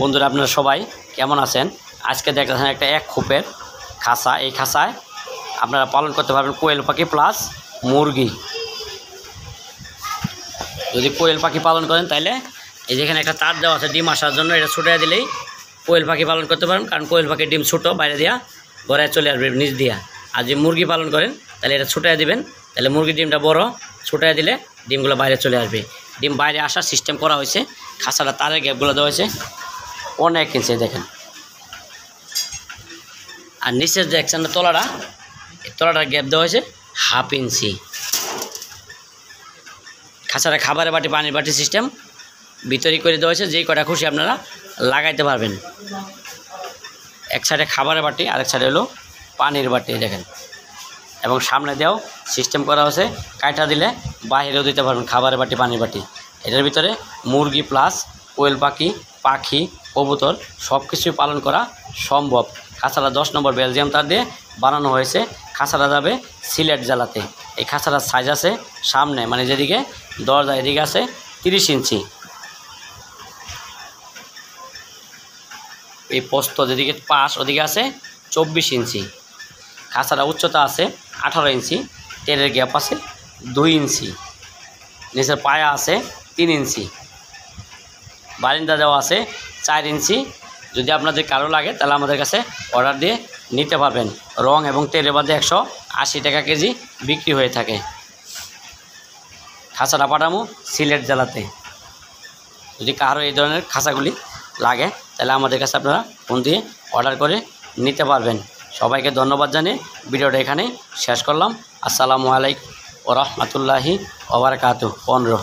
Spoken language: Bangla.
বন্ধুরা আপনারা সবাই কেমন আছেন? আজকে দেখতেছেন একটা এক খোপের খাঁচা। এই খাঁচায় আপনারা পালন করতে পারবেন কোয়েল পাখি প্লাস মুরগি। যদি কোয়েল পাখি পালন করেন তাহলে এই যেখানে একটা তার দেওয়া আছে ডিম আসার জন্য, এটা ছুটে দিলেই কোয়েল পাখি পালন করতে পারেন। কারণ কোয়েল পাখির ডিম ছোটো, বাইরে দিয়া ঘরে চলে আসবে নিচ দিয়া। আর যদি মুরগি পালন করেন তাহলে এটা ছুটাই দিবেন, তাহলে মুরগির ডিমটা বড়, ছুটাই দিলে ডিমগুলো বাইরে চলে আসবে। ডিম বাইরে আসার সিস্টেম করা হয়েছে। খাঁচাটা তারের গ্যাপগুলো দেওয়া হয়েছে অনেক ইঞ্চি দেখেন। আর নিচের দেখছেন তলাটা, এই তলাটার গ্যাপ দেওয়া হয়েছে 1/2 ইঞ্চি। খাঁচাটা খাবারের বাটি পানির বাটি সিস্টেম ভিতরে করে দেওয়া হয়েছে, যেই কটা খুশি আপনারা লাগাইতে পারবেন। এক সাইডে খাবারের বাটি, আরেক সাইডে হলো পানির বাটি দেখেন। এবং সামনে দেওয়াও সিস্টেম করা হয়েছে, কাটা দিলে বাহিরেও দিতে পারবেন খাবারের বাটি পানির বাটি। এটার ভিতরে মুরগি প্লাস কোয়েল পাখি, পাখি, কবুতর সব কিছুই পালন করা সম্ভব। খাঁচাটা 10 নম্বর বেলজিয়াম তার দিয়ে বানানো হয়েছে। খাঁচাটা যাবে সিলেট জেলাতে। এই খাঁচাটার সাইজ আছে সামনে, মানে যেদিকে দরজা এদিকে আছে 30 ইঞ্চি। এই পোস্ত যেদিকে পাশ ওদিকে আছে 24 ইঞ্চি। খাঁচাটা উচ্চতা আছে 18 ইঞ্চি। টেরের গ্যাপ আছে 2 ইঞ্চি। নিচের পায়া আছে 3 ইঞ্চি। বারিন্দা দেওয়া আছে 4 ইঞ্চি। যদি আপনাদের কারো লাগে তাহলে আমাদের কাছে অর্ডার দিয়ে নিতে পারবেন। রং এবং টেরে বাদে 180 টাকা কেজি বিক্রি হয়ে থাকে। খাঁচাটা পাঠামো সিলেট জেলাতে। যদি কারো এই ধরনের খাঁচাগুলি লাগে তাহলে আমাদের কাছে আপনারা ফোন দিয়ে অর্ডার করে নিতে পারবেন। সবাইকে ধন্যবাদ জানিয়ে ভিডিওটা এখানেই শেষ করলাম। আসসালামু আলাইকুম ওয়া রাহমাতুল্লাহি ওয়া বারাকাতুহু। 15